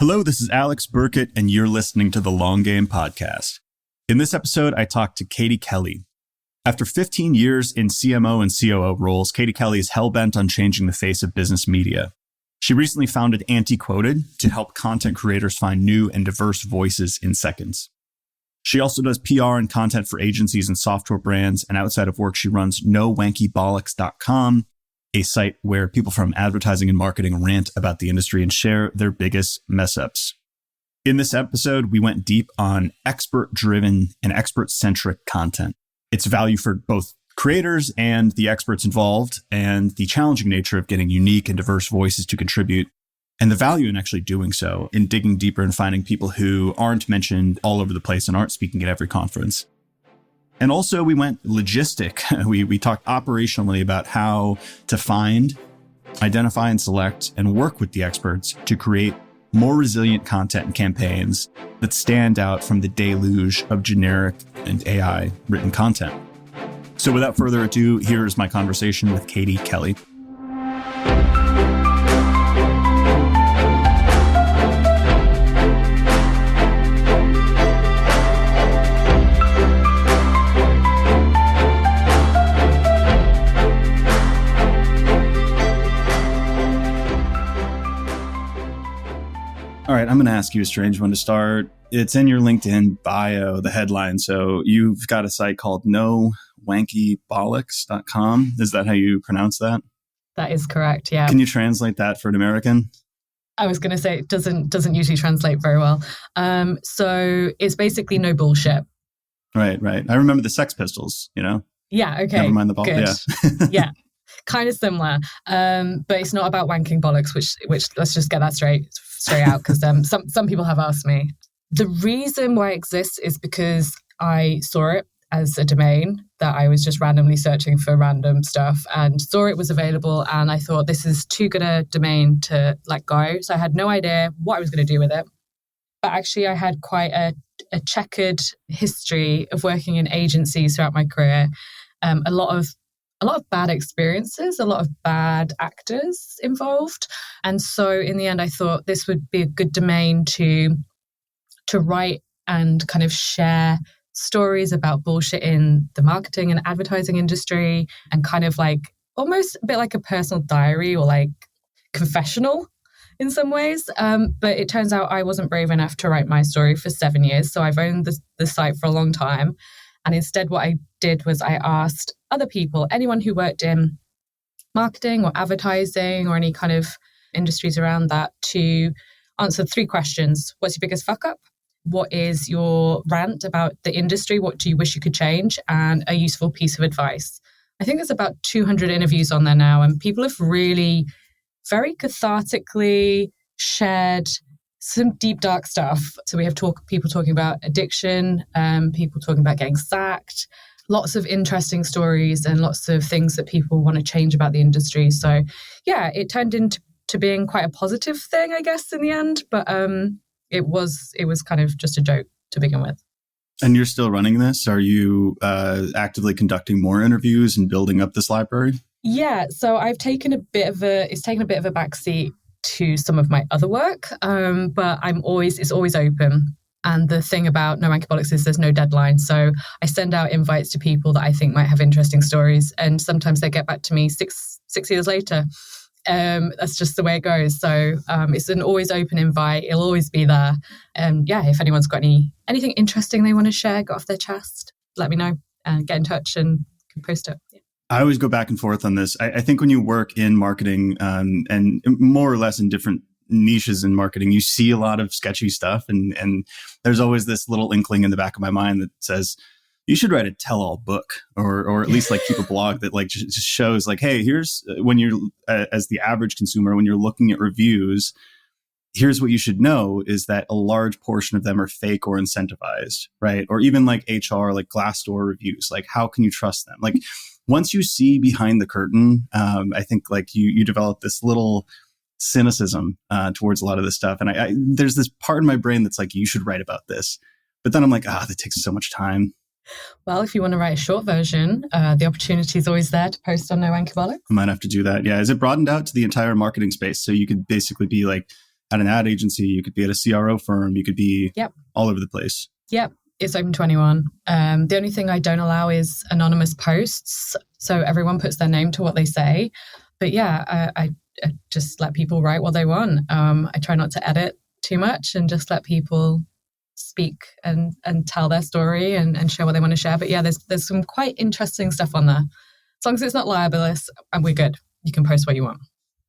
Hello, this is Alex Burkett, and you're listening to the Long Game Podcast. In this episode, I talked to Katie Kelly. After 15 years in CMO and COO roles, Katie Kelly is hell-bent on changing the face of business media. She recently founded Antiquoted to help content creators find new and diverse voices in seconds. She also does PR and content for agencies and software brands, and outside of work, she runs nowankybollocks.com, a site where people from advertising and marketing rant about the industry and share their biggest mess-ups. In this episode, we went deep on expert-driven and expert-centric content, its value for both creators and the experts involved, and the challenging nature of getting unique and diverse voices to contribute, and the value in actually doing so, in digging deeper and finding people who aren't mentioned all over the place and aren't speaking at every conference. And also we went logistic. We talked operationally about how to find, identify, and select and work with the experts to create more resilient content and campaigns that stand out from the deluge of generic and AI written content. So without further ado, here's my conversation with Katie Kelly. All right, I'm going to ask you a strange one to start. It's in your LinkedIn bio, the headline. So you've got a site called nowankybollocks.com. Is that how you pronounce that? That is correct, yeah. Can you translate that for an American? I was going to say it doesn't usually translate very well. So it's basically no bullshit. Right. I remember the Sex Pistols, you know? Yeah, okay. Never mind the ball. Good. Yeah. Yeah. Kind of similar. But it's not about wanking bollocks, which let's just get that straight out, because some people have asked me. The reason why it exists is because I saw it as a domain that I was just randomly searching for random stuff and saw it was available, and I thought this is too good a domain to let go. So I had no idea what I was going to do with it. But actually I had quite a checkered history of working in agencies throughout my career. A lot of bad experiences, a lot of bad actors involved. And so in the end, I thought this would be a good domain to write and kind of share stories about bullshit in the marketing and advertising industry, and kind of like almost a bit like a personal diary or like confessional in some ways. But it turns out I wasn't brave enough to write my story for 7 years. So I've owned the site for a long time. And instead what I did was I asked other people, anyone who worked in marketing or advertising or any kind of industries around that, to answer 3 questions. What's your biggest fuck up? What is your rant about the industry? What do you wish you could change? And a useful piece of advice. I think there's about 200 interviews on there now, and people have really very cathartically shared some deep, dark stuff. So we have people talking about addiction, people talking about getting sacked, lots of interesting stories and lots of things that people want to change about the industry. So yeah, it turned into being quite a positive thing, I guess, in the end. But it was kind of just a joke to begin with. And you're still running this? Are you actively conducting more interviews and building up this library? Yeah, so I've taken a bit of a backseat to some of my other work, but it's always open. And the thing about No Wanky Bollocks is there's no deadline. So I send out invites to people that I think might have interesting stories, and sometimes they get back to me six years later. That's just the way it goes. So it's an always open invite. It'll always be there. Yeah, if anyone's got anything interesting they want to share, got off their chest, let me know and get in touch and can post it. Yeah. I always go back and forth on this. I think when you work in marketing and more or less in different niches in marketing, you see a lot of sketchy stuff. And there's always this little inkling in the back of my mind that says, you should write a tell-all book or at least like keep a blog that like just shows like, hey, here's when you're as the average consumer, when you're looking at reviews, here's what you should know is that a large portion of them are fake or incentivized, right? Or even like HR, like Glassdoor reviews, like how can you trust them? Like once you see behind the curtain, I think like you develop this little cynicism towards a lot of this stuff. And I there's this part in my brain that's like, you should write about this. But then I'm like, that takes so much time. Well, if you want to write a short version, the opportunity is always there to post on No Wanky Bollocks. I might have to do that. Yeah. Is it broadened out to the entire marketing space? So you could basically be like at an ad agency, you could be at a CRO firm, you could be all over the place. Yep. It's open to anyone. The only thing I don't allow is anonymous posts. So everyone puts their name to what they say. But yeah, I just let people write what they want. I try not to edit too much and just let people speak and tell their story and share what they want to share. But yeah, there's some quite interesting stuff on there. As long as it's not libelous, and we're good. You can post what you want.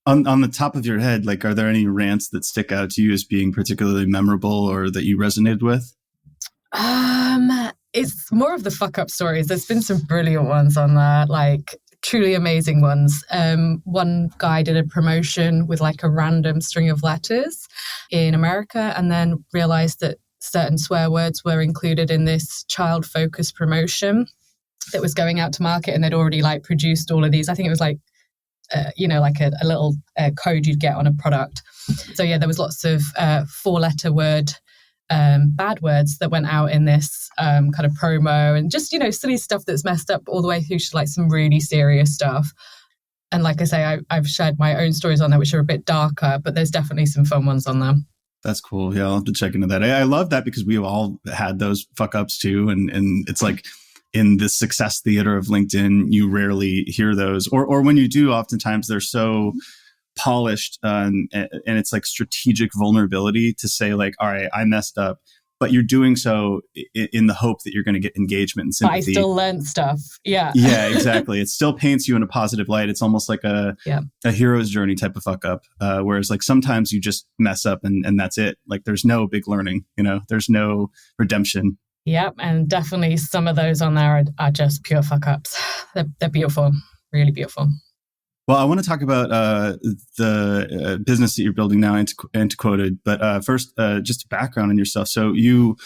On the top of your head, like, are there any rants that stick out to you as being particularly memorable or that you resonated with? It's more of the fuck up stories. There's been some brilliant ones on there, like truly amazing ones. One guy did a promotion with like a random string of letters in America and then realized that certain swear words were included in this child-focused promotion that was going out to market, and they'd already like produced all of these. I think it was like, like a little code you'd get on a product. So yeah, there was lots of 4-letter word bad words that went out in this kind of promo, and just, silly stuff that's messed up all the way through to like some really serious stuff. And like I say, I've shared my own stories on there, which are a bit darker, but there's definitely some fun ones on there. That's cool. Yeah, I'll have to check into that. I love that because we've all had those fuck ups too. And it's like in the success theater of LinkedIn, you rarely hear those. Or when you do, oftentimes they're so polished and it's like strategic vulnerability to say like, all right, I messed up. But you're doing so in the hope that you're going to get engagement and sympathy. But I still learned stuff. Yeah. Yeah, exactly. It still paints you in a positive light. It's almost like a hero's journey type of fuck up. Whereas like sometimes you just mess up and that's it. Like there's no big learning, there's no redemption. Yep. And definitely some of those on there are just pure fuck ups. They're beautiful, really beautiful. Well, I want to talk about the business that you're building now, Antiquoted. But first, just a background on yourself. So you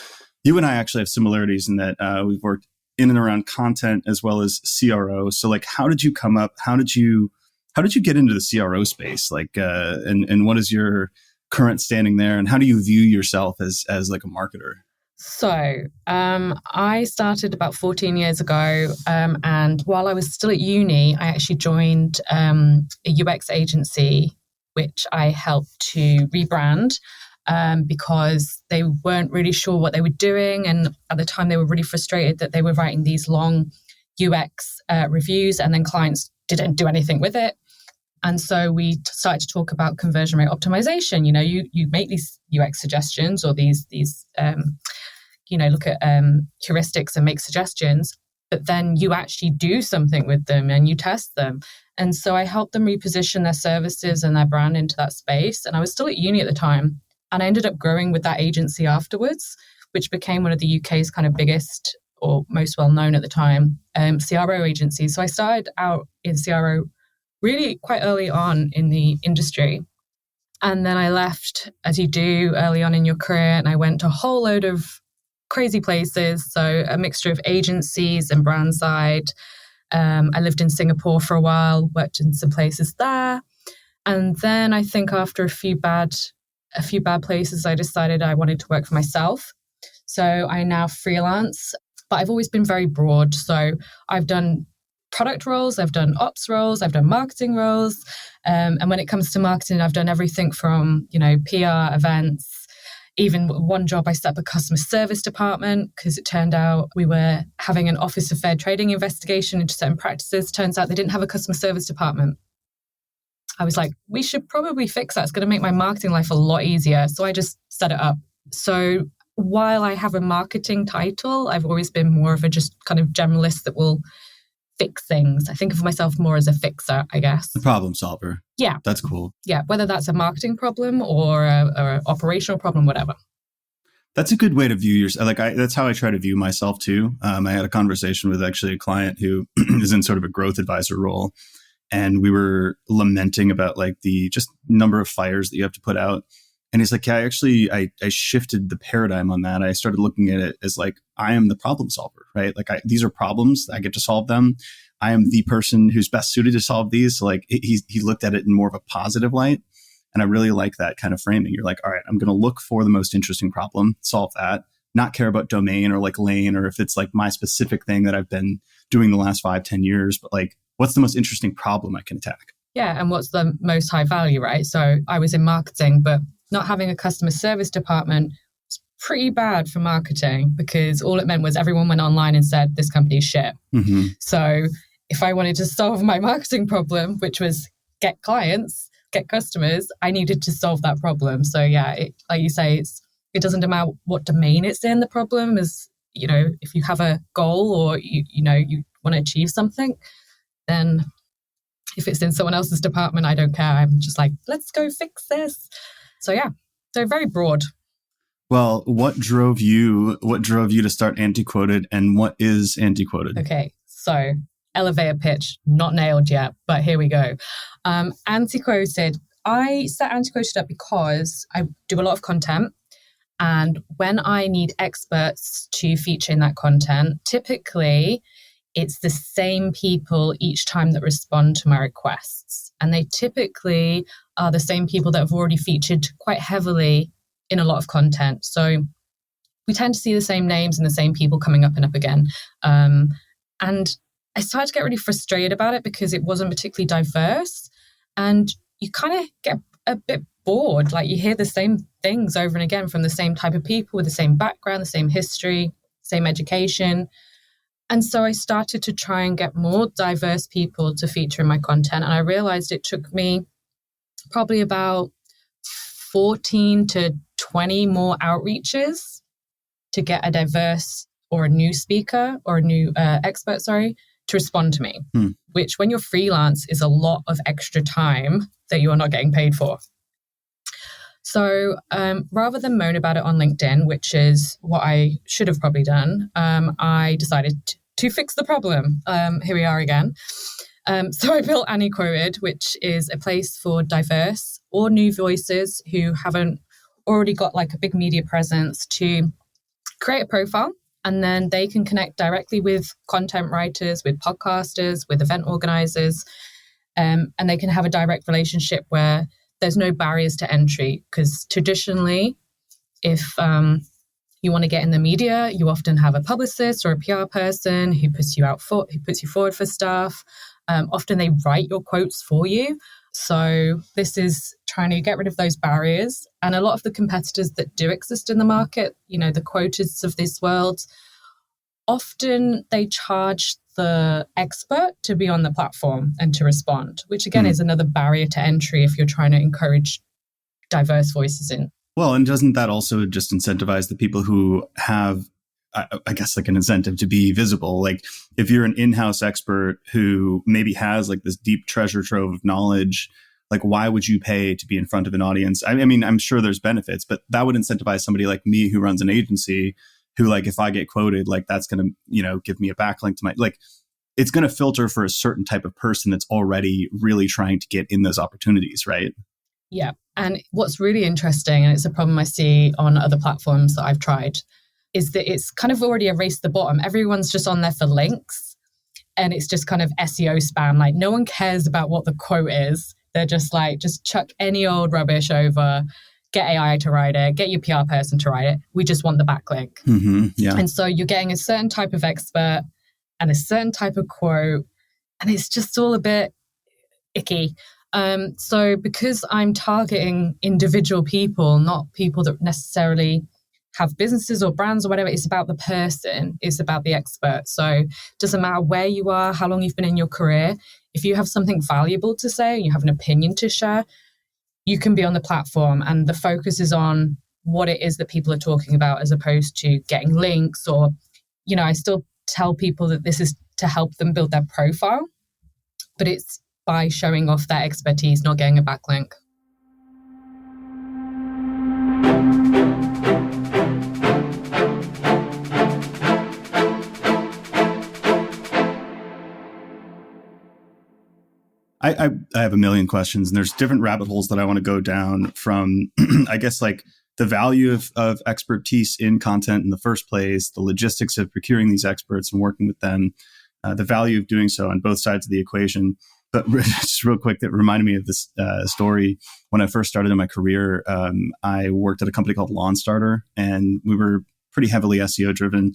and I actually have similarities in that we've worked in and around content as well as CRO. So, like, how did you come up? How did you get into the CRO space? Like, and what is your current standing there? And how do you view yourself as like a marketer? So I started about 14 years ago, and while I was still at uni, I actually joined a UX agency, which I helped to rebrand because they weren't really sure what they were doing. And at the time, they were really frustrated that they were writing these long UX reviews and then clients didn't do anything with it. And so we started to talk about conversion rate optimization. You make these UX suggestions or these look at heuristics and make suggestions, but then you actually do something with them and you test them. And so I helped them reposition their services and their brand into that space. And I was still at uni at the time. And I ended up growing with that agency afterwards, which became one of the UK's kind of biggest or most well-known at the time CRO agencies. So I started out in CRO really quite early on in the industry. And then I left, as you do early on in your career, and I went to a whole load of crazy places. So a mixture of agencies and brand side. I lived in Singapore for a while, worked in some places there. And then I think after a few bad places, I decided I wanted to work for myself. So I now freelance, but I've always been very broad. So I've done product roles, I've done ops roles, I've done marketing roles. And when it comes to marketing, I've done everything from, PR, events. Even one job, I set up a customer service department because it turned out we were having an Office of Fair Trading investigation into certain practices. Turns out they didn't have a customer service department. I was like, we should probably fix that. It's going to make my marketing life a lot easier. So I just set it up. So while I have a marketing title, I've always been more of a just kind of generalist that will fix things. I think of myself more as a fixer, I guess. The problem solver. Yeah. That's cool. Yeah. Whether that's a marketing problem or an operational problem, whatever. That's a good way to view yourself. That's how I try to view myself too. I had a conversation with actually a client who is in sort of a growth advisor role. And we were lamenting about like the just number of fires that you have to put out. And he's like, yeah, I shifted the paradigm on that. I started looking at it as like, I am the problem solver, right? Like these are problems. I get to solve them. I am the person who's best suited to solve these. So like he looked at it in more of a positive light. And I really like that kind of framing. You're like, all right, I'm going to look for the most interesting problem, solve that, not care about domain or like lane, or if it's like my specific thing that I've been doing the last 5-10 years, but like, what's the most interesting problem I can attack? Yeah. And what's the most high value, right? So I was in marketing, but not having a customer service department was pretty bad for marketing, because all it meant was everyone went online and said, this company's shit. Mm-hmm. So if I wanted to solve my marketing problem, which was get clients, get customers, I needed to solve that problem. So yeah, like you say, it doesn't matter what domain it's in. The problem is, if you have a goal or you want to achieve something, then if it's in someone else's department, I don't care. I'm just like, let's go fix this. So yeah, so very broad. Well, what drove you to start Antiquoted, and what is Antiquoted? Okay, so elevator pitch, not nailed yet, but here we go. Antiquoted. I set Antiquoted up because I do a lot of content. And when I need experts to feature in that content, typically it's the same people each time that respond to my requests. And they typically are the same people that have already featured quite heavily in a lot of content. So we tend to see the same names and the same people coming up and up again. And I started to get really frustrated about it because it wasn't particularly diverse. And you kind of get a bit bored. Like, you hear the same things over and again from the same type of people with the same background, the same history, same education. And so I started to try and get more diverse people to feature in my content. And I realized it took me probably about 14 to 20 more outreaches to get a diverse or a new speaker or a new expert, to respond to me, which when you're freelance is a lot of extra time that you are not getting paid for. So rather than moan about it on LinkedIn, which is what I should have probably done, I decided to fix the problem. Here we are again. So I built Antiquoted, which is a place for diverse or new voices who haven't already got like a big media presence to create a profile. And then they can connect directly with content writers, with podcasters, with event organizers, and they can have a direct relationship where there's no barriers to entry. Because traditionally, if you want to get in the media, you often have a publicist or a PR person who puts you forward for stuff. Often they write your quotes for you. So this is trying to get rid of those barriers. And a lot of the competitors that do exist in the market, the quotas of this world, often they charge the expert to be on the platform and to respond, which again is another barrier to entry if you're trying to encourage diverse voices in. Well, and doesn't that also just incentivize the people who have, I guess, like an incentive to be visible? Like, if you're an in-house expert who maybe has like this deep treasure trove of knowledge, like, why would you pay to be in front of an audience? I mean, I'm sure there's benefits, but that would incentivize somebody like me who runs an agency who, like, if I get quoted, like, that's going to, give me a backlink to my, like, it's going to filter for a certain type of person that's already really trying to get in those opportunities, right? Yeah. And what's really interesting, and it's a problem I see on other platforms that I've tried, is that it's kind of already erased the bottom. Everyone's just on there for links, and it's just kind of SEO spam. Like, no one cares about what the quote is. They're just like, just chuck any old rubbish over, get AI to write it, get your PR person to write it. We just want the backlink. Mm-hmm, yeah. And so you're getting a certain type of expert and a certain type of quote, and it's just all a bit icky. So because I'm targeting individual people, not people that necessarily have businesses or brands or whatever, it's about the person, it's about the expert. So it doesn't matter where you are, how long you've been in your career. If you have something valuable to say, you have an opinion to share, you can be on the platform, and the focus is on what it is that people are talking about, as opposed to getting links or, I still tell people that this is to help them build their profile, but it's by showing off their expertise, not getting a backlink. I have a million questions, and there's different rabbit holes that I want to go down from, I guess, like the value of expertise in content in the first place, the logistics of procuring these experts and working with them, the value of doing so on both sides of the equation. But just real quick, that reminded me of this story. When I first started in my career, I worked at a company called Lawn Starter, and we were pretty heavily SEO driven.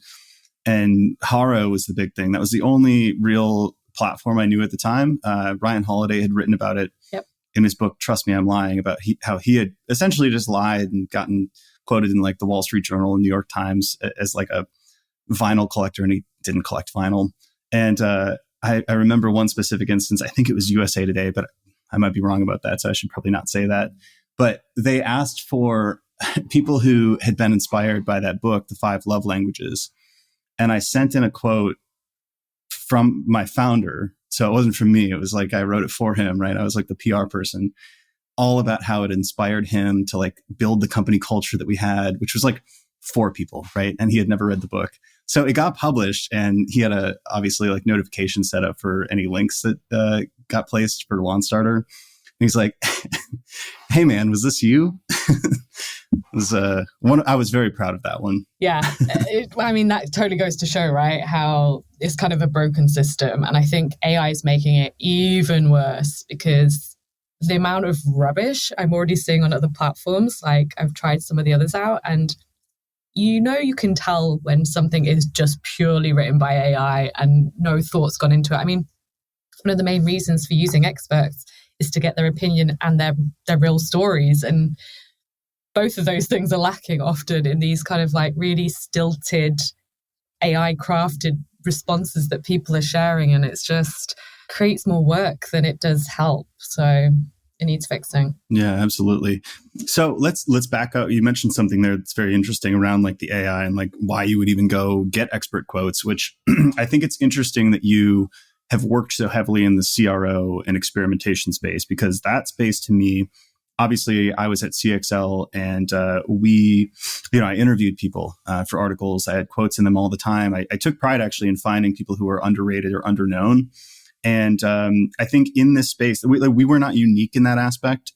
And Haro was the big thing. That was the only real platform I knew at the time. Ryan Holiday had written about it. Yep. in his book, Trust Me, I'm Lying, about how he had essentially just lied and gotten quoted in like the Wall Street Journal and New York Times as like a vinyl collector, and he didn't collect vinyl. And I remember one specific instance, I think it was USA Today, but I might be wrong about that, so I should probably not say that. But they asked for people who had been inspired by that book, The 5 Love Languages. And I sent in a quote from my founder. So it wasn't from me. It was like I wrote it for him, right? I was like the PR person, all about how it inspired him to like build the company culture that we had, which was like 4 people, right? And he had never read the book. So it got published, and he had a obviously like notification set up for any links that got placed for Lawn Starter. And he's like, "Hey man, was this you?" I was very proud of that one. Yeah. I mean, that totally goes to show, right, how it's kind of a broken system. And I think AI is making it even worse because the amount of rubbish I'm already seeing on other platforms, like I've tried some of the others out, and you can tell when something is just purely written by AI and no thought's gone into it. I mean, one of the main reasons for using experts is to get their opinion and their real stories. And both of those things are lacking often in these kind of like really stilted AI crafted responses that people are sharing. And it's just creates more work than it does help. So it needs fixing. Yeah, absolutely. So let's back up. You mentioned something there that's very interesting around like the AI and like why you would even go get expert quotes, which I think it's interesting that you have worked so heavily in the CRO and experimentation space, because that space to me, obviously I was at CXL and I interviewed people for articles. I had quotes in them all the time. I took pride actually in finding people who were underrated or underknown. And I think in this space, we were not unique in that aspect.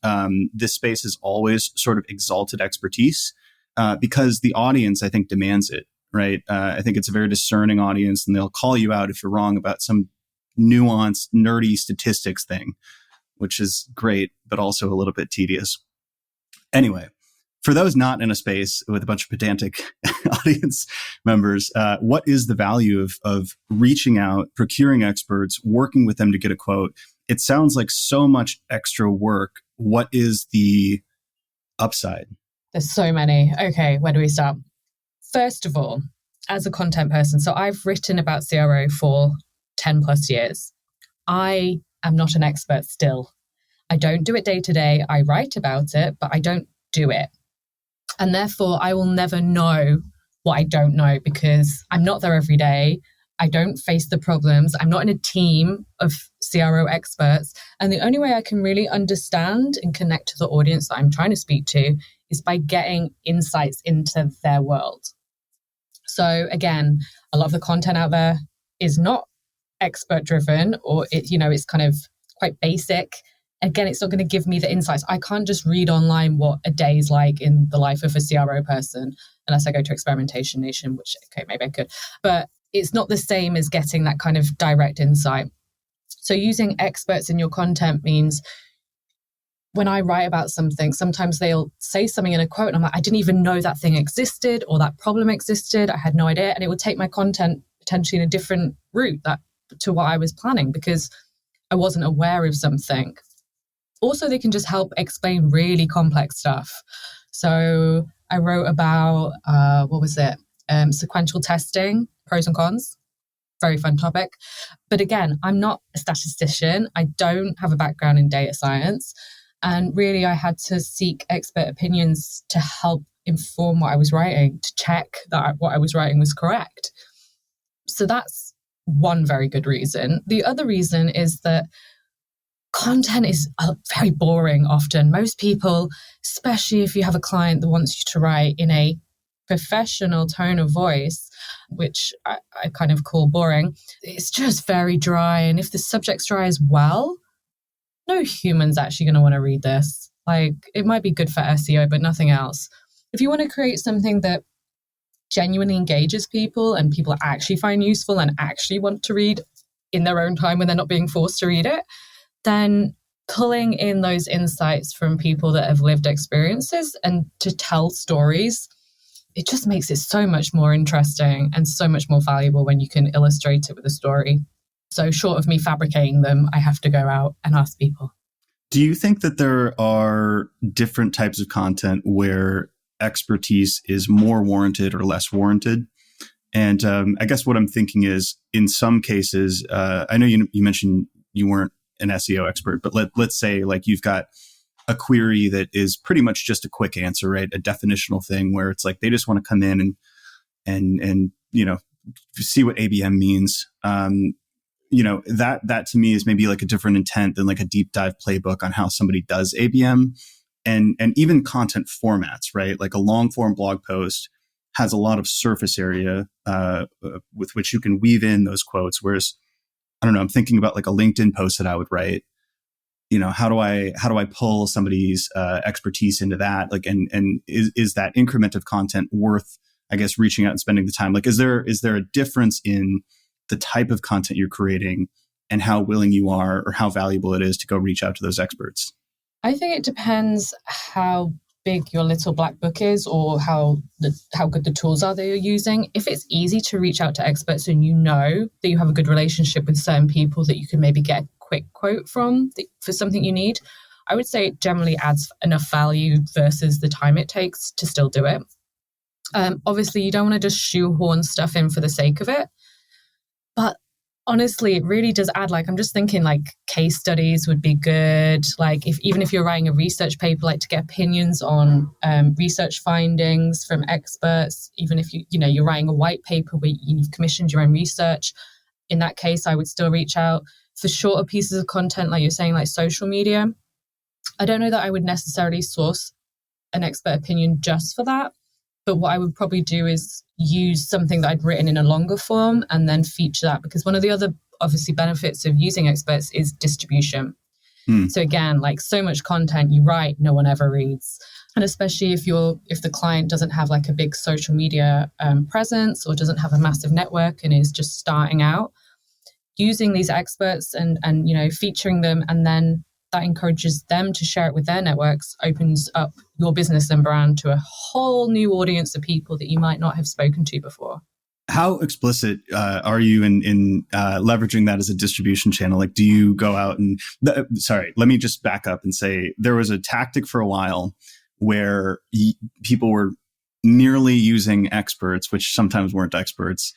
This space has always sort of exalted expertise because the audience, I think, demands it, right? I think it's a very discerning audience, and they'll call you out if you're wrong about some nuanced, nerdy statistics thing, which is great, but also a little bit tedious. Anyway, for those not in a space with a bunch of pedantic audience members, what is the value of reaching out, procuring experts, working with them to get a quote? It sounds like so much extra work. What is the upside? There's so many. Okay, where do we start? First of all, as a content person, so I've written about CRO for 10 plus years. I am not an expert still. I don't do it day to day. I write about it, but I don't do it. And therefore, I will never know what I don't know because I'm not there every day. I don't face the problems. I'm not in a team of CRO experts. And the only way I can really understand and connect to the audience that I'm trying to speak to is by getting insights into their world. So again, a lot of the content out there is not expert driven, or it's kind of quite basic. Again, it's not going to give me the insights. I can't just read online what a day is like in the life of a CRO person, unless I go to Experimentation Nation, which, okay, maybe I could. But it's not the same as getting that kind of direct insight. So using experts in your content means when I write about something, sometimes they'll say something in a quote and I'm like, I didn't even know that thing existed or that problem existed. I had no idea. And it would take my content potentially in a different route to what I was planning because I wasn't aware of something. Also, they can just help explain really complex stuff. So I wrote about, sequential testing, pros and cons. Very fun topic. But again, I'm not a statistician. I don't have a background in data science. And really, I had to seek expert opinions to help inform what I was writing, to check that what I was writing was correct. So that's one very good reason. The other reason is that content is very boring often. Most people, especially if you have a client that wants you to write in a professional tone of voice, which I kind of call boring, it's just very dry. And if the subject's dry as well, no human's actually going to want to read this. Like, it might be good for SEO, but nothing else. If you want to create something that genuinely engages people and people actually find useful and actually want to read in their own time when they're not being forced to read it, then pulling in those insights from people that have lived experiences and to tell stories, it just makes it so much more interesting and so much more valuable when you can illustrate it with a story. So short of me fabricating them, I have to go out and ask people. Do you think that there are different types of content where expertise is more warranted or less warranted? And I guess what I'm thinking is, in some cases, I know you mentioned you weren't an SEO expert, but let's say like you've got a query that is pretty much just a quick answer, right? A definitional thing where it's like they just want to come in and see what ABM means. That to me is maybe like a different intent than like a deep dive playbook on how somebody does ABM, and even content formats, right? Like a long form blog post has a lot of surface area with which you can weave in those quotes. Whereas, I don't know, I'm thinking about like a LinkedIn post that I would write. How do I pull somebody's expertise into that? Like, and is that increment of content worth, I guess, reaching out and spending the time? Like, is there a difference in the type of content you're creating and how willing you are or how valuable it is to go reach out to those experts? I think it depends how big your little black book is, or how good the tools are that you're using. If it's easy to reach out to experts and you know that you have a good relationship with certain people that you can maybe get a quick quote from for something you need, I would say it generally adds enough value versus the time it takes to still do it. Obviously, you don't want to just shoehorn stuff in for the sake of it. But honestly, it really does add, like, I'm just thinking like case studies would be good. Like even if you're writing a research paper, like to get opinions on research findings from experts, even if you're writing a white paper where you've commissioned your own research, in that case, I would still reach out. For shorter pieces of content, like you're saying, like social media, I don't know that I would necessarily source an expert opinion just for that. But what I would probably do is use something that I'd written in a longer form and then feature that, because one of the other obviously benefits of using experts is distribution. So again, like so much content you write, no one ever reads. And especially if the client doesn't have like a big social media presence or doesn't have a massive network and is just starting out, using these experts and featuring them, and then that encourages them to share it with their networks, opens up your business and brand to a whole new audience of people that you might not have spoken to before. How explicit are you in leveraging that as a distribution channel? Like, do you go out and... Sorry, let me just back up and say there was a tactic for a while where people were nearly using experts, which sometimes weren't experts,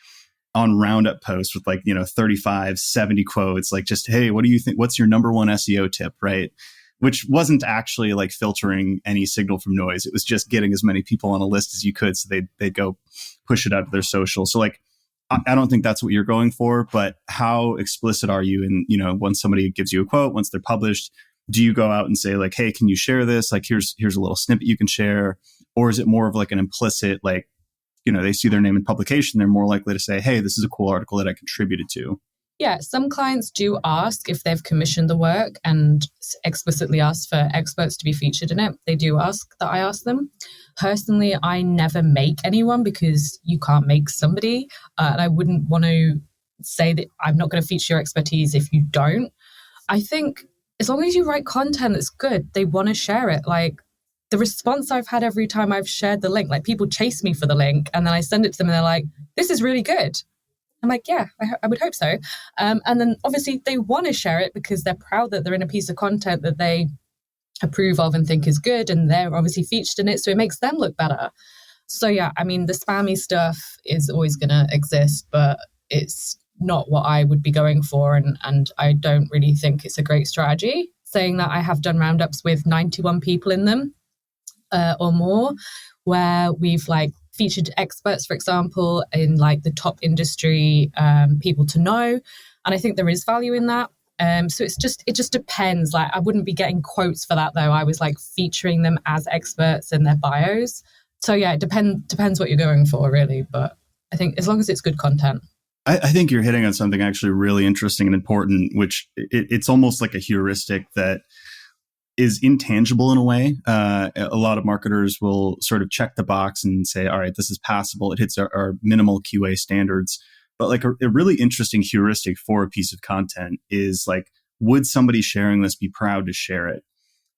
on roundup posts with 35, 70 quotes, like just, hey, what do you think? What's your number one SEO tip, right? Which wasn't actually like filtering any signal from noise. It was just getting as many people on a list as you could so they'd go push it out to their social. So like, I don't think that's what you're going for, but how explicit are you in, when somebody gives you a quote, once they're published, do you go out and say like, hey, can you share this? Like, here's a little snippet you can share. Or is it more of like an implicit, like, they see their name in publication, they're more likely to say, hey, this is a cool article that I contributed to? Yeah, some clients do ask if they've commissioned the work and explicitly ask for experts to be featured in it. They do ask that I ask them. Personally, I never make anyone, because you can't make somebody. And I wouldn't want to say that I'm not going to feature your expertise if you don't. I think as long as you write content that's good, they want to share it. Like, the response I've had every time I've shared the link, like people chase me for the link and then I send it to them and they're like, this is really good. I'm like, yeah, I would hope so. And then obviously they want to share it because they're proud that they're in a piece of content that they approve of and think is good, and they're obviously featured in it, so it makes them look better. So yeah, I mean, the spammy stuff is always going to exist, but it's not what I would be going for, and I don't really think it's a great strategy. Saying that, I have done roundups with 91 people in them or more, where we've like featured experts, for example, in like the top industry people to know. And I think there is value in that. So it just depends. Like, I wouldn't be getting quotes for that though. I was like featuring them as experts in their bios. So yeah, it depends what you're going for really. But I think as long as it's good content. I think you're hitting on something actually really interesting and important, which it's almost like a heuristic that is intangible in a way. A lot of marketers will sort of check the box and say, all right, this is passable. It hits our minimal QA standards. But like a really interesting heuristic for a piece of content is like, would somebody sharing this be proud to share it?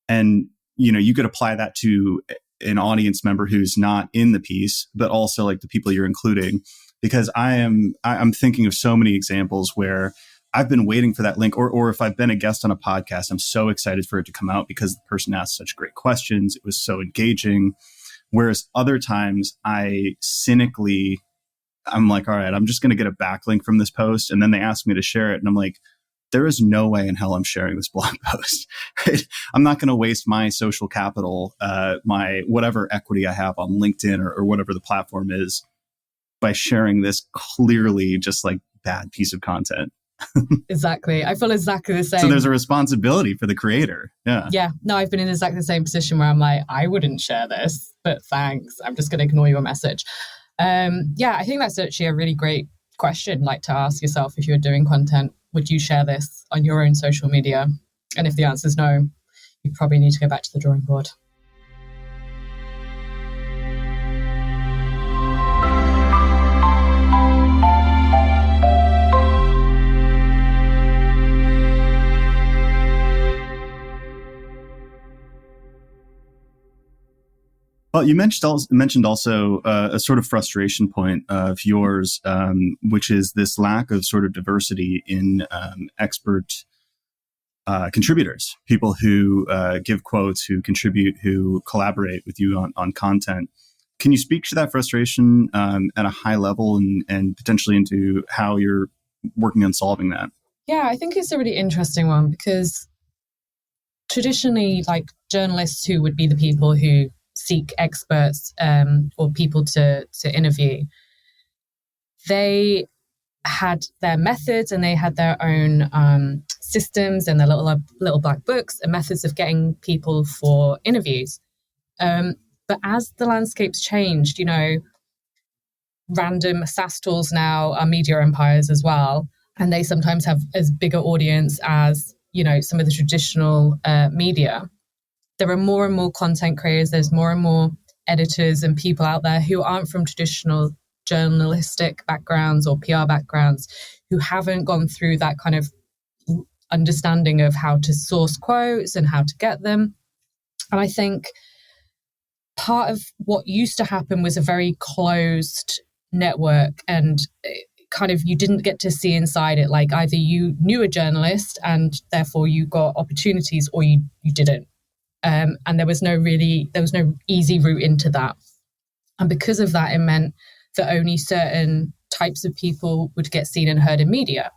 And, you could apply that to an audience member who's not in the piece, but also like the people you're including. Because I'm thinking of so many examples where I've been waiting for that link, or if I've been a guest on a podcast, I'm so excited for it to come out because the person asked such great questions. It was so engaging. Whereas other times I'm like, all right, I'm just going to get a backlink from this post. And then they ask me to share it. And I'm like, there is no way in hell I'm sharing this blog post. Right? I'm not going to waste my social capital, my whatever equity I have on LinkedIn or whatever the platform is, by sharing this clearly just like bad piece of content. Exactly. I feel exactly the same. So there's a responsibility for the creator. Yeah. Yeah. No, I've been in exactly the same position where I'm like, I wouldn't share this, but thanks. I'm just going to ignore your message. I think that's actually a really great question, like to ask yourself if you're doing content, would you share this on your own social media? And if the answer is no, you probably need to go back to the drawing board. Well, you mentioned also a sort of frustration point of yours, which is this lack of sort of diversity in expert contributors, people who give quotes, who contribute, who collaborate with you on content. Can you speak to that frustration at a high level and potentially into how you're working on solving that? Yeah, I think it's a really interesting one because traditionally, like journalists who would be the people who seek experts or people to interview, they had their methods and they had their own systems and their little black books and methods of getting people for interviews. But as the landscape's changed, random SaaS tools now are media empires as well. And they sometimes have as bigger audience as, some of the traditional media. There are more and more content creators. There's more and more editors and people out there who aren't from traditional journalistic backgrounds or PR backgrounds, who haven't gone through that kind of understanding of how to source quotes and how to get them. And I think part of what used to happen was a very closed network, and kind of you didn't get to see inside it. Like either you knew a journalist and therefore you got opportunities, or you didn't. And there was no easy route into that. And because of that, it meant that only certain types of people would get seen and heard in media.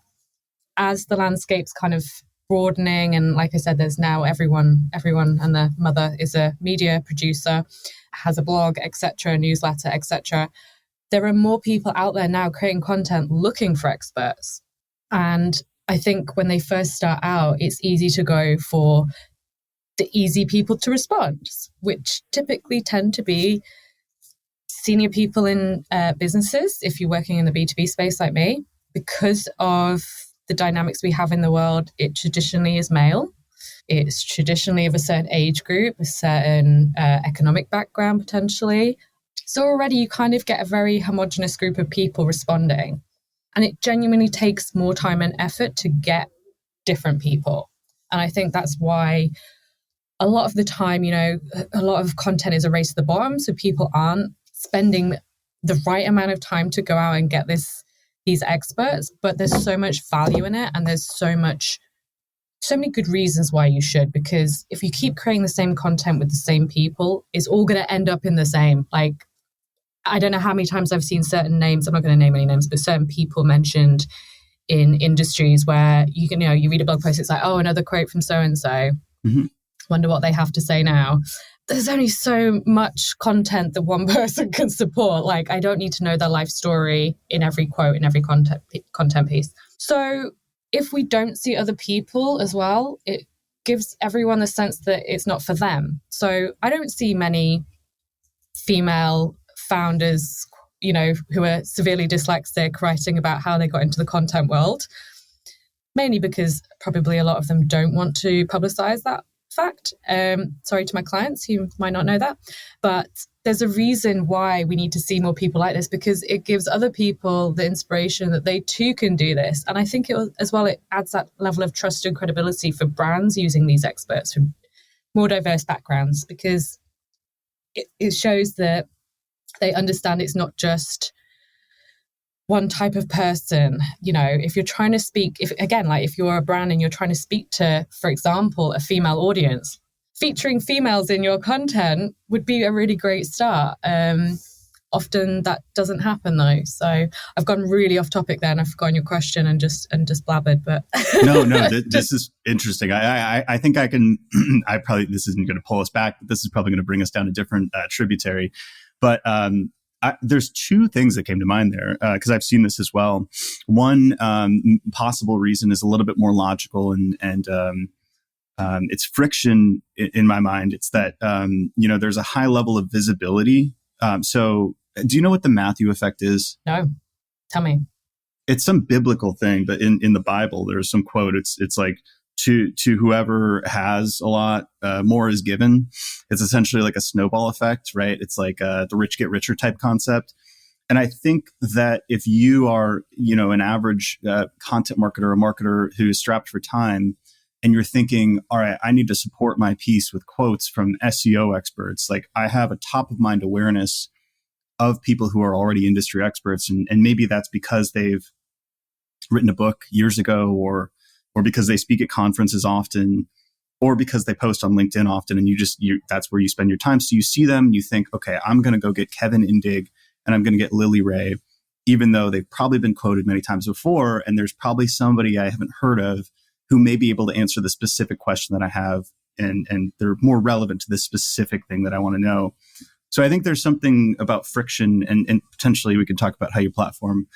As the landscape's kind of broadening, and like I said, there's now everyone and their mother is a media producer, has a blog, etc., newsletter, etc. There are more people out there now creating content looking for experts. And I think when they first start out, it's easy to go for the easy people to respond, which typically tend to be senior people in businesses, if you're working in the B2B space like me. Because of the dynamics we have in the world, it traditionally is male. It's traditionally of a certain age group, a certain economic background potentially. So already you kind of get a very homogenous group of people responding. And it genuinely takes more time and effort to get different people. And I think that's why a lot of the time, a lot of content is a race to the bottom. So people aren't spending the right amount of time to go out and get these experts. But there's so much value in it. And there's so many good reasons why you should. Because if you keep creating the same content with the same people, it's all going to end up in the same. Like, I don't know how many times I've seen certain names. I'm not going to name any names, but certain people mentioned in industries where you read a blog post, it's like, oh, another quote from so-and-so. Mm-hmm. Wonder what they have to say now. There's only so much content that one person can support. Like, I don't need to know their life story in every quote, in every content piece. So if we don't see other people as well, it gives everyone the sense that it's not for them. So I don't see many female founders, who are severely dyslexic writing about how they got into the content world, mainly because probably a lot of them don't want to publicize that fact. Sorry to my clients who might not know that, but there's a reason why we need to see more people like this, because it gives other people the inspiration that they too can do this. And I think it adds that level of trust and credibility for brands using these experts from more diverse backgrounds, because it shows that they understand it's not just one type of person. If you're trying to speak, if you're a brand and you're trying to speak to, for example, a female audience, featuring females in your content would be a really great start. Often that doesn't happen though. So I've gone really off topic there and I've forgotten your question and just blabbered, but no, this is interesting. I think I can, this isn't going to pull us back, but this is probably going to bring us down a different tributary. But there's two things that came to mind there because I've seen this as well. One possible reason is a little bit more logical and it's friction in my mind. It's that, there's a high level of visibility. So do you know what the Matthew effect is? No, tell me. It's some biblical thing, but in the Bible, there's some quote. It's like to whoever has a lot, more is given. It's essentially like a snowball effect, right? It's like the rich get richer type concept. And I think that if you are, an average content marketer, a marketer who's strapped for time, and you're thinking, all right, I need to support my piece with quotes from SEO experts. Like I have a top of mind awareness of people who are already industry experts. And maybe that's because they've written a book years ago or because they speak at conferences often or because they post on LinkedIn often. And that's where you spend your time. So you see them and you think, okay, I'm going to go get Kevin Indig and I'm going to get Lily Ray, even though they've probably been quoted many times before. And there's probably somebody I haven't heard of who may be able to answer the specific question that I have, and they're more relevant to this specific thing that I want to know. So I think there's something about friction, and potentially we can talk about how your platform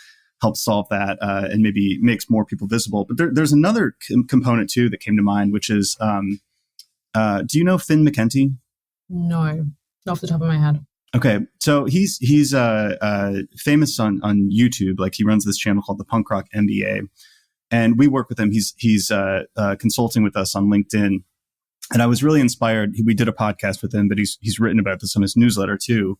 helps solve that and maybe makes more people visible. But there's another component too that came to mind, which is, do you know Finn McKenty? No, not off the top of my head. Okay, so he's famous on YouTube. Like he runs this channel called the Punk Rock MBA. And we work with him. He's consulting with us on LinkedIn. And I was really inspired. We did a podcast with him, but he's written about this on his newsletter too.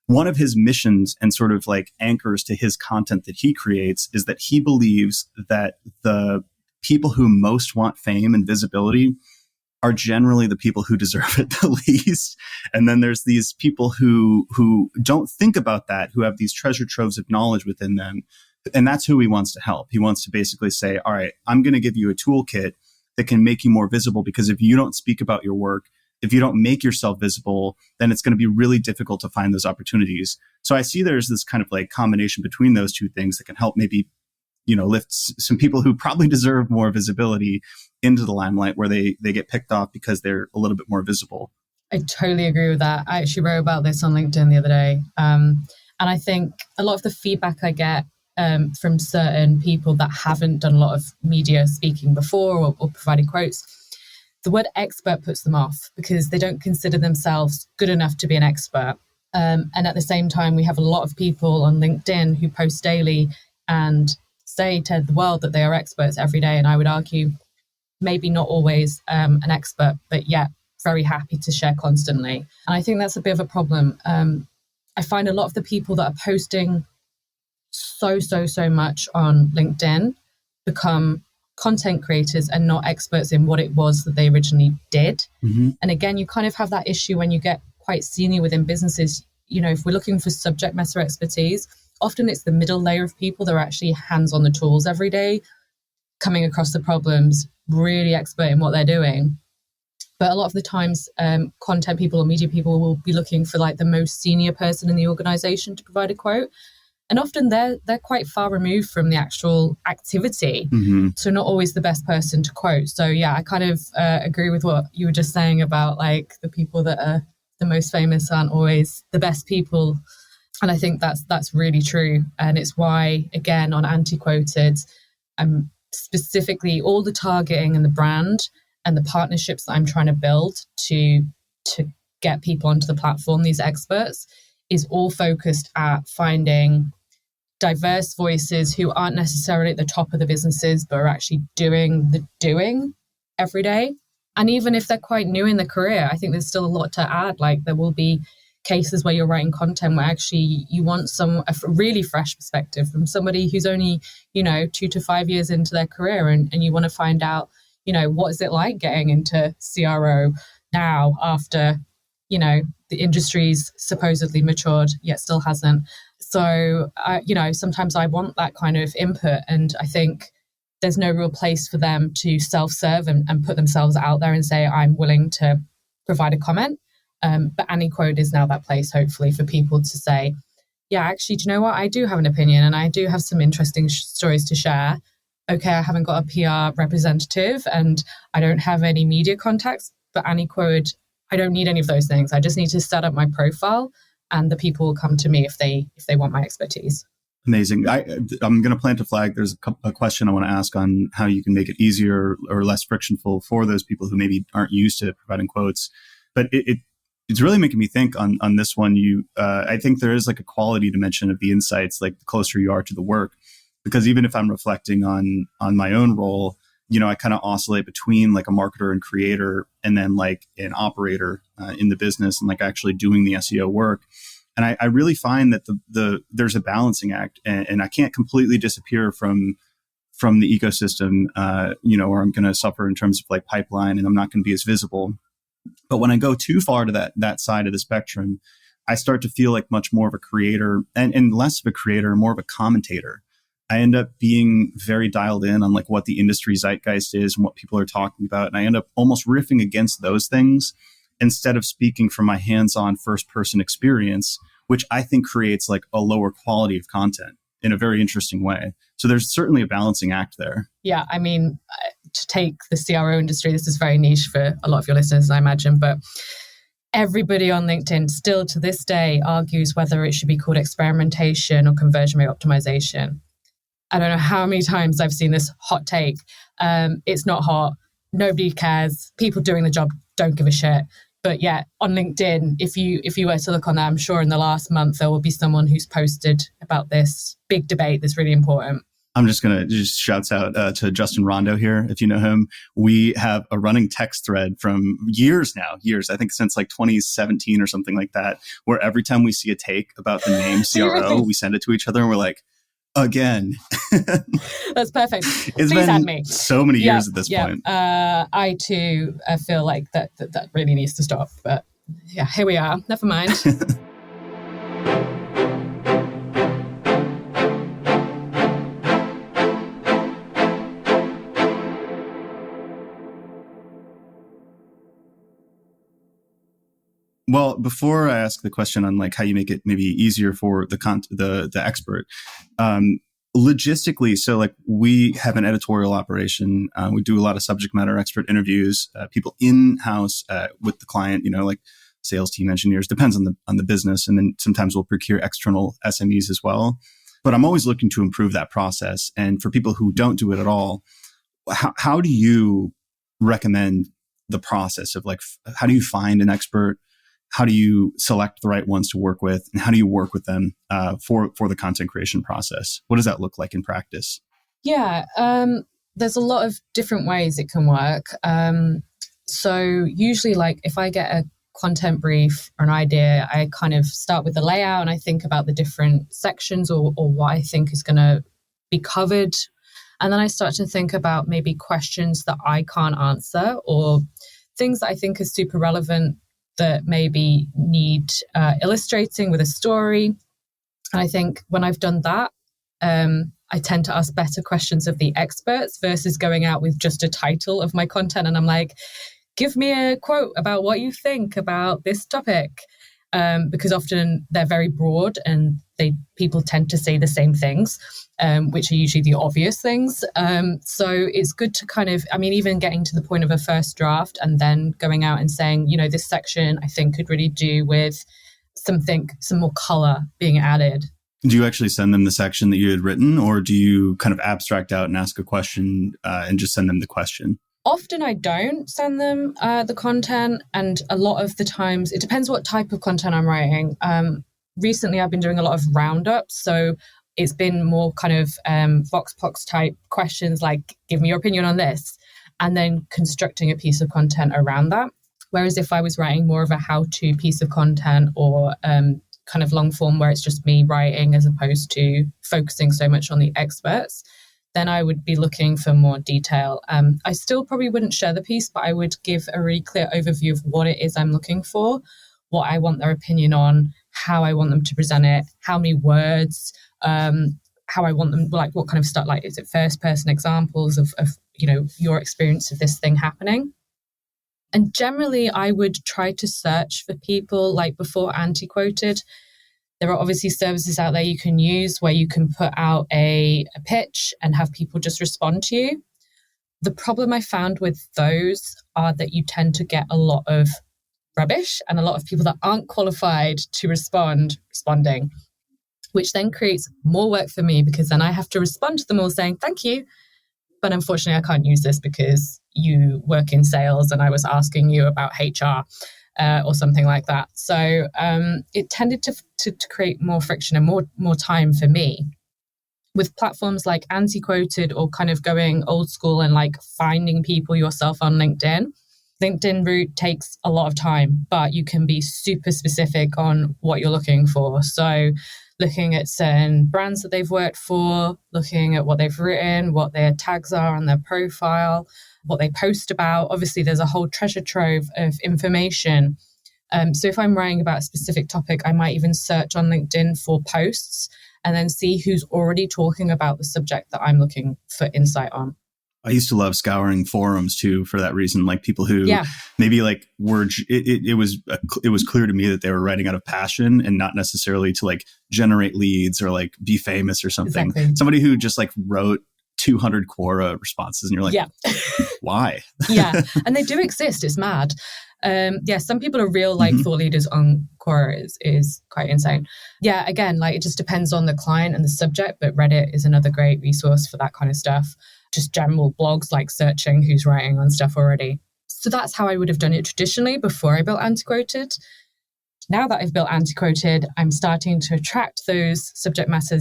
One of his missions and sort of like anchors to his content that he creates is that he believes that the people who most want fame and visibility are generally the people who deserve it the least. And then there's these people who don't think about that, who have these treasure troves of knowledge within them. And that's who he wants to help. He wants to basically say, all right, I'm going to give you a toolkit that can make you more visible, because if you don't speak about your work, if you don't make yourself visible, then it's going to be really difficult to find those opportunities. So I see there's this kind of like combination between those two things that can help maybe, lift some people who probably deserve more visibility into the limelight, where they get picked off because they're a little bit more visible. I totally agree with that. I actually wrote about this on LinkedIn the other day. And I think a lot of the feedback I get from certain people that haven't done a lot of media speaking before or providing quotes, the word expert puts them off because they don't consider themselves good enough to be an expert. And at the same time, we have a lot of people on LinkedIn who post daily and say to the world that they are experts every day. And I would argue maybe not always an expert, but yet very happy to share constantly. And I think that's a bit of a problem. I find a lot of the people that are posting so much on LinkedIn become content creators and not experts in what it was that they originally did. Mm-hmm. And again, you kind of have that issue when you get quite senior within businesses. If we're looking for subject matter expertise, often it's the middle layer of people that are actually hands on the tools every day, coming across the problems, really expert in what they're doing. But a lot of the times, content people or media people will be looking for like the most senior person in the organization to provide a quote. And often they're quite far removed from the actual activity. Mm-hmm. So not always the best person to quote. So yeah, I kind of agree with what you were just saying about like the people that are the most famous aren't always the best people. And I think that's really true. And it's why, again, on Antiquoted, specifically all the targeting and the brand and the partnerships that I'm trying to build to get people onto the platform, these experts, is all focused at finding diverse voices who aren't necessarily at the top of the businesses, but are actually doing the doing every day. And even if they're quite new in the career, I think there's still a lot to add. Like there will be cases where you're writing content where actually you want a really fresh perspective from somebody who's only, 2 to 5 years into their career. And you want to find out, what is it like getting into CRO now after, the industry's supposedly matured, yet still hasn't. So, sometimes I want that kind of input, and I think there's no real place for them to self-serve and put themselves out there and say, I'm willing to provide a comment. But Antiquoted is now that place, hopefully, for people to say, yeah, actually, do you know what? I do have an opinion and I do have some interesting stories to share. Okay, I haven't got a PR representative and I don't have any media contacts, but Antiquoted, I don't need any of those things. I just need to set up my profile and the people will come to me if they want my expertise. Amazing. I'm going to plant a flag. There's a question I want to ask on how you can make it easier or less frictionful for those people who maybe aren't used to providing quotes. But it's really making me think on this one. I think there is like a quality dimension of the insights, like the closer you are to the work, because even if I'm reflecting on my own role, I kind of oscillate between like a marketer and creator and then like an operator in the business and like actually doing the SEO work. And I really find that there's a balancing act, and I can't completely disappear from the ecosystem, or I'm going to suffer in terms of like pipeline, and I'm not going to be as visible. But when I go too far to that side of the spectrum, I start to feel like much more of a creator and less of a creator, more of a commentator. I end up being very dialed in on like what the industry zeitgeist is and what people are talking about, and I end up almost riffing against those things instead of speaking from my hands-on first-person experience, which I think creates like a lower quality of content in a very interesting way. So there's certainly a balancing act there. Yeah, I mean, to take the CRO industry, this is very niche for a lot of your listeners, I imagine, but everybody on LinkedIn still to this day argues whether it should be called experimentation or conversion rate optimization. I don't know how many times I've seen this hot take. It's not hot. Nobody cares. People doing the job don't give a shit. But yeah, on LinkedIn, if you were to look on that, I'm sure in the last month, there will be someone who's posted about this big debate that's really important. I'm just going to shouts out to Justin Rondo here. If you know him, we have a running text thread from years, I think since like 2017 or something like that, where every time we see a take about the name CRO, we send it to each other and we're like, again. That's perfect. It's Please been add me. So many years at this point. I too feel like that really needs to stop. But yeah, here we are. Never mind. Well, before I ask the question on like how you make it maybe easier for the expert, logistically, so like we have an editorial operation. We do a lot of subject matter expert interviews, people in-house with the client, like sales team engineers, depends on the business. And then sometimes we'll procure external SMEs as well. But I'm always looking to improve that process. And for people who don't do it at all, how do you recommend the process of like, how do you find an expert? How do you select the right ones to work with? And how do you work with them for the content creation process? What does that look like in practice? Yeah, there's a lot of different ways it can work. So usually like if I get a content brief or an idea, I kind of start with the layout and I think about the different sections or what I think is going to be covered. And then I start to think about maybe questions that I can't answer or things that I think are super relevant that maybe need illustrating with a story. And I think when I've done that, I tend to ask better questions of the experts versus going out with just a title of my content. And I'm like, give me a quote about what you think about this topic. Because often they're very broad and people tend to say the same things, which are usually the obvious things. So it's good to kind of, even getting to the point of a first draft and then going out and saying, this section I think could really do with some more color being added. Do you actually send them the section that you had written, or do you kind of abstract out and ask a question and just send them the question? Often I don't send them the content, and a lot of the times it depends what type of content I'm writing. Recently, I've been doing a lot of roundups, so it's been more kind of Vox Pox type questions like, give me your opinion on this, and then constructing a piece of content around that. Whereas if I was writing more of a how-to piece of content or kind of long form where it's just me writing as opposed to focusing so much on the experts, then I would be looking for more detail. I still probably wouldn't share the piece, but I would give a really clear overview of what it is I'm looking for, what I want their opinion on, how I want them to present it, how many words, how I want them, like what kind of stuff, like is it first person examples of your experience of this thing happening. And generally I would try to search for people, like before Antiquoted, there are obviously services out there you can use where you can put out a pitch and have people just respond to you. The problem I found with those are that you tend to get a lot of rubbish and a lot of people that aren't qualified to responding, which then creates more work for me because then I have to respond to them all saying, thank you, but unfortunately I can't use this because you work in sales and I was asking you about HR or something like that. So it tended to create more friction and more time for me. With platforms like Antiquoted or kind of going old school and like finding people yourself on LinkedIn route takes a lot of time, but you can be super specific on what you're looking for. So looking at certain brands that they've worked for, looking at what they've written, what their tags are on their profile, what they post about. Obviously, there's a whole treasure trove of information. So if I'm writing about a specific topic, I might even search on LinkedIn for posts and then see who's already talking about the subject that I'm looking for insight on. I used to love scouring forums too for that reason, like people who maybe like it was clear to me that they were writing out of passion and not necessarily to like generate leads or like be famous or something. Exactly. Somebody who just like wrote 200 Quora responses and you're like, why? Yeah. And they do exist. It's mad. Some people are real like thought leaders on Quora is quite insane. Yeah, again, like it just depends on the client and the subject, but Reddit is another great resource for that kind of stuff. Just general blogs like searching who's writing on stuff already. So that's how I would have done it traditionally before I built Antiquoted. Now that I've built Antiquoted, I'm starting to attract those subject matter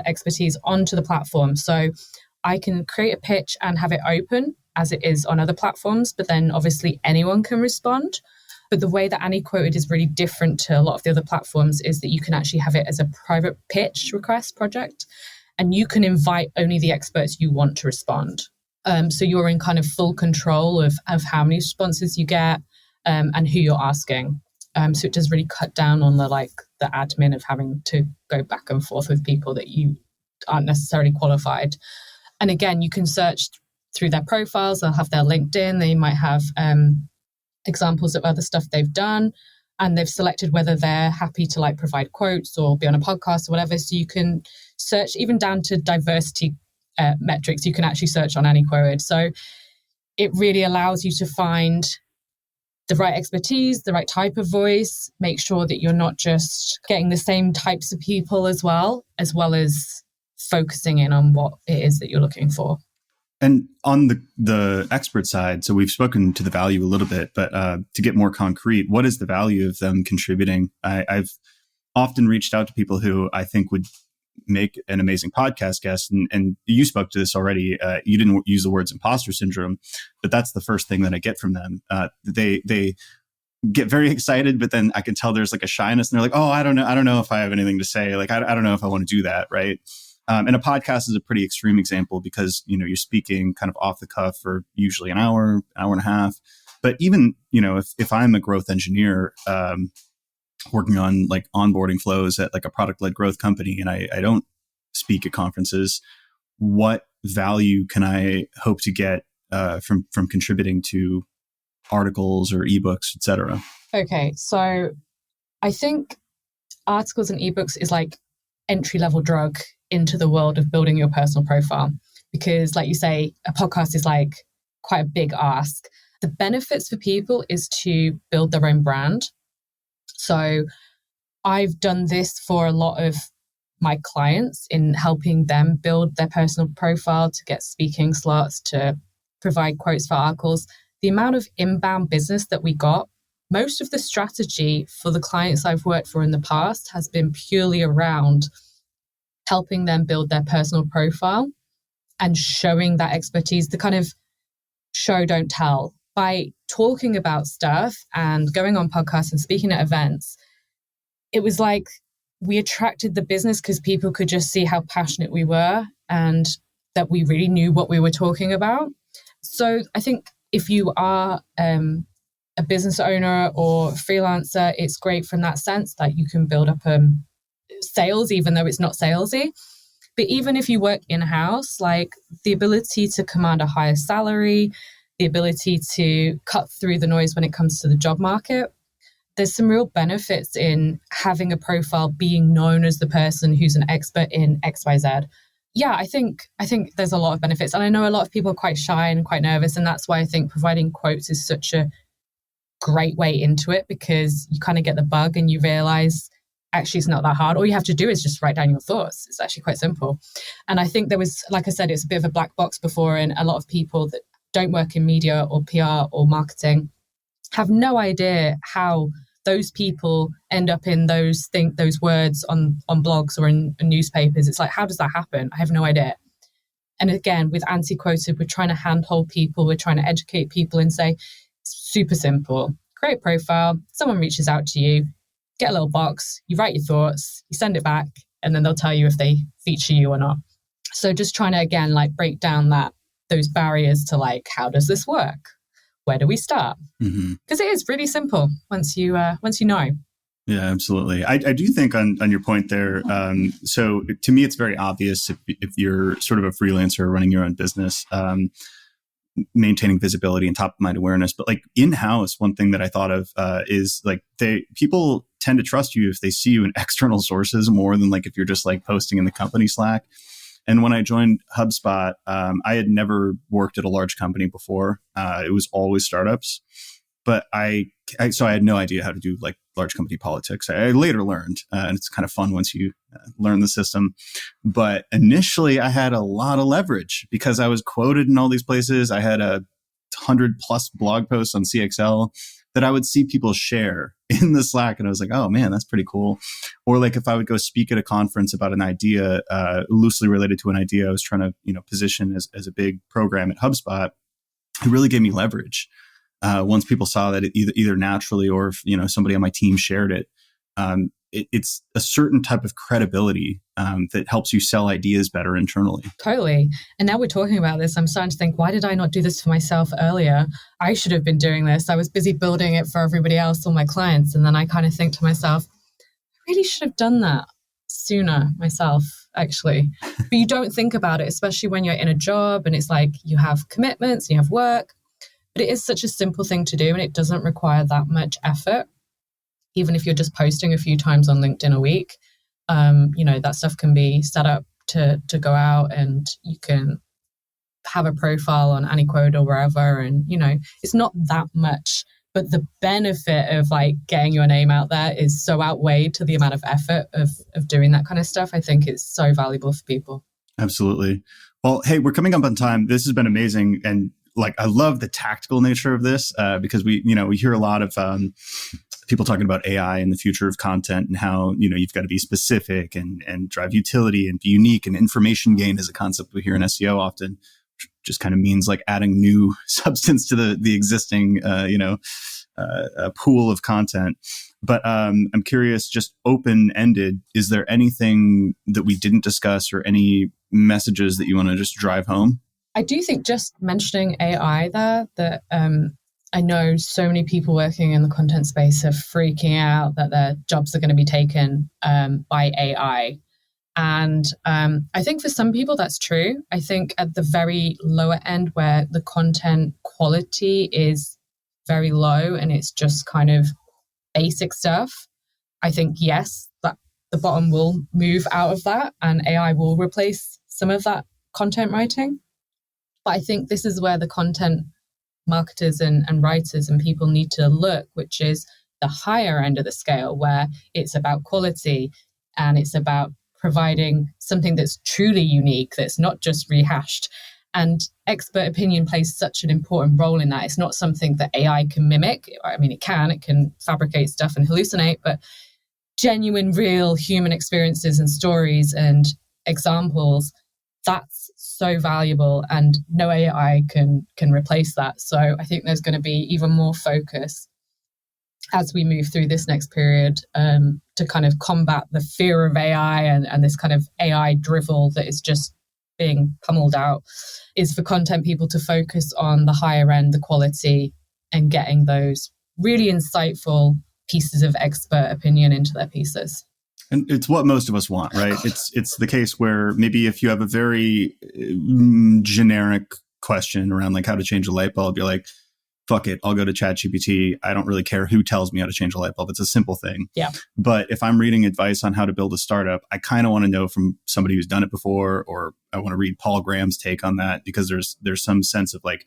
expertise onto the platform. So I can create a pitch and have it open as it is on other platforms, but then obviously anyone can respond. But the way that Antiquoted is really different to a lot of the other platforms is that you can actually have it as a private pitch request project, and you can invite only the experts you want to respond. So you're in kind of full control of how many responses you get and who you're asking. So it does really cut down on the admin of having to go back and forth with people that you aren't necessarily qualified. And again, you can search through their profiles. They'll have their LinkedIn. They might have examples of other stuff they've done, and they've selected whether they're happy to like provide quotes or be on a podcast or whatever. So you can search even down to diversity metrics. You can actually search on Antiquoted. So it really allows you to find the right expertise, the right type of voice, make sure that you're not just getting the same types of people as well as focusing in on what it is that you're looking for. And on the expert side, so we've spoken to the value a little bit, but to get more concrete, what is the value of them contributing? I've often reached out to people who I think would make an amazing podcast guest. And you spoke to this already. You didn't use the words imposter syndrome, but that's the first thing that I get from them. They get very excited, but then I can tell there's like a shyness and they're like, oh, I don't know if I have anything to say. Like, I don't know if I want to do that. Right. And a podcast is a pretty extreme example because, you're speaking kind of off the cuff for usually an hour and a half. But even, if I'm a growth engineer, working on like onboarding flows at like a product-led growth company, and I don't speak at conferences, what value can I hope to get from contributing to articles or ebooks, et cetera? Okay, so I think articles and ebooks is like entry-level drug into the world of building your personal profile, because like you say, a podcast is like quite a big ask. The benefits for people is to build their own brand. So I've done this for a lot of my clients in helping them build their personal profile, to get speaking slots, to provide quotes for articles. The amount of inbound business that we got, most of the strategy for the clients I've worked for in the past has been purely around helping them build their personal profile and showing that expertise, the kind of show, don't tell. By talking about stuff and going on podcasts and speaking at events, it was like we attracted the business because people could just see how passionate we were and that we really knew what we were talking about. So I think if you are a business owner or freelancer, it's great from that sense that you can build up sales, even though it's not salesy. But even if you work in-house, like the ability to command a higher salary, the ability to cut through the noise when it comes to the job market, there's some real benefits in having a profile being known as the person who's an expert in XYZ. Yeah, I think there's a lot of benefits. And I know a lot of people are quite shy and quite nervous. And that's why I think providing quotes is such a great way into it, because you kind of get the bug and you realize actually it's not that hard. All you have to do is just write down your thoughts. It's actually quite simple. And I think there was, like I said, it's a bit of a black box before, and a lot of people that don't work in media or PR or marketing have no idea how those people end up in those words on blogs or in newspapers. It's like, how does that happen? I have no idea. And again, with Antiquoted, we're trying to handhold people, we're trying to educate people and say, it's super simple. Create a profile, someone reaches out to you, get a little box, you write your thoughts, you send it back, and then they'll tell you if they feature you or not. So just trying to, again, like break down those barriers to like, how does this work? Where do we start? Because it is really simple once you know. Yeah, absolutely. I do think on your point there. So to me, it's very obvious if you're sort of a freelancer running your own business, maintaining visibility and top of mind awareness. But like in-house, one thing that I thought of is like people tend to trust you if they see you in external sources more than like if you're just like posting in the company Slack. And when I joined HubSpot, I had never worked at a large company before. It was always startups. But so I had no idea how to do like large company politics. I later learned, and it's kind of fun once you learn the system. But initially, I had a lot of leverage because I was quoted in all these places. I had 100+ blog posts on CXL that I would see people share in the Slack, and I was like, "Oh man, that's pretty cool." Or like if I would go speak at a conference about an idea loosely related to an idea I was trying to position as a big program at HubSpot, it really gave me leverage. Once people saw that it either naturally or if, somebody on my team shared it, it's a certain type of credibility that helps you sell ideas better internally. Totally. And now we're talking about this, I'm starting to think, why did I not do this for myself earlier? I should have been doing this. I was busy building it for everybody else, all my clients. And then I kind of think to myself, I really should have done that sooner myself, actually. But you don't think about it, especially when you're in a job and it's like you have commitments, you have work. But it is such a simple thing to do, and it doesn't require that much effort. Even if you're just posting a few times on LinkedIn a week, that stuff can be set up to go out, and you can have a profile on Antiquoted or wherever. And, it's not that much, but the benefit of like getting your name out there is so outweighed to the amount of effort of doing that kind of stuff. I think it's so valuable for people. Absolutely. Well, hey, we're coming up on time. This has been amazing. And like, I love the tactical nature of this because we hear a lot of people talking about AI and the future of content and how, you've got to be specific and drive utility and be unique, and information gain is a concept we hear in SEO often, which just kind of means like adding new substance to the existing, pool of content. But I'm curious, just open-ended, is there anything that we didn't discuss or any messages that you want to just drive home? I do think just mentioning AI there, that I know so many people working in the content space are freaking out that their jobs are going to be taken by AI. And I think for some people that's true. I think at the very lower end where the content quality is very low and it's just kind of basic stuff, I think, yes, that the bottom will move out of that and AI will replace some of that content writing. But I think this is where the content marketers and writers and people need to look, which is the higher end of the scale, where it's about quality and it's about providing something that's truly unique, that's not just rehashed. And expert opinion plays such an important role in that. It's not something that AI can mimic. I mean, it can fabricate stuff and hallucinate, but genuine, real human experiences and stories and examples, that's so valuable, and no AI can replace that. So I think there's going to be even more focus as we move through this next period to kind of combat the fear of AI and this kind of AI drivel that is just being pummeled out, is for content people to focus on the higher end, the quality, and getting those really insightful pieces of expert opinion into their pieces. And it's what most of us want, right? It's the case where maybe if you have a very generic question around like how to change a light bulb, you're like, fuck it, I'll go to ChatGPT. I don't really care who tells me how to change a light bulb. It's a simple thing. Yeah. But if I'm reading advice on how to build a startup, I kind of want to know from somebody who's done it before, or I want to read Paul Graham's take on that, because there's some sense of like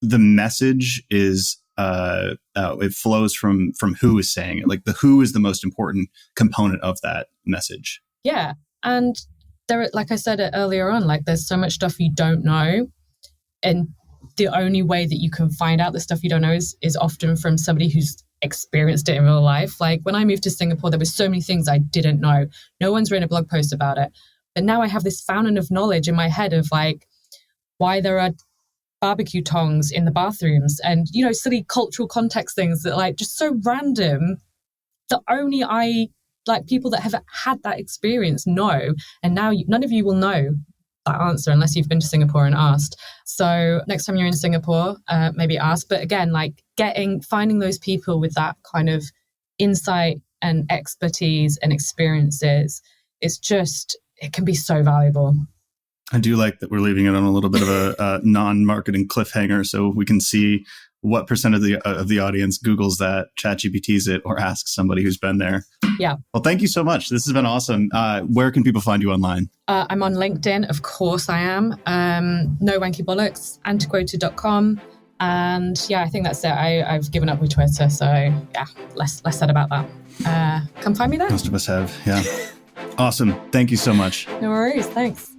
the message is it flows from who is saying it. Like the who is the most important component of that message. Yeah. And there, like I said earlier on, like there's so much stuff you don't know. And the only way that you can find out the stuff you don't know is often from somebody who's experienced it in real life. Like when I moved to Singapore, there were so many things I didn't know. No one's written a blog post about it. But now I have this fountain of knowledge in my head of like why there are barbecue tongs in the bathrooms and, you know, silly cultural context things that like just so random that only people that have had that experience know. And now none of you will know that answer unless you've been to Singapore and asked. So next time you're in Singapore, maybe ask. But again, like finding those people with that kind of insight and expertise and experiences, it can be so valuable. I do like that we're leaving it on a little bit of a non-marketing cliffhanger, so we can see what percent of the audience Googles that, ChatGPTs it, or asks somebody who's been there. Yeah. Well, thank you so much. This has been awesome. Where can people find you online? I'm on LinkedIn. Of course I am. No Wanky Bollocks, antiquoted.com. And yeah, I think that's it. I've given up with Twitter. So yeah, less said about that. Come find me there. Most of us have. Yeah. Awesome. Thank you so much. No worries. Thanks.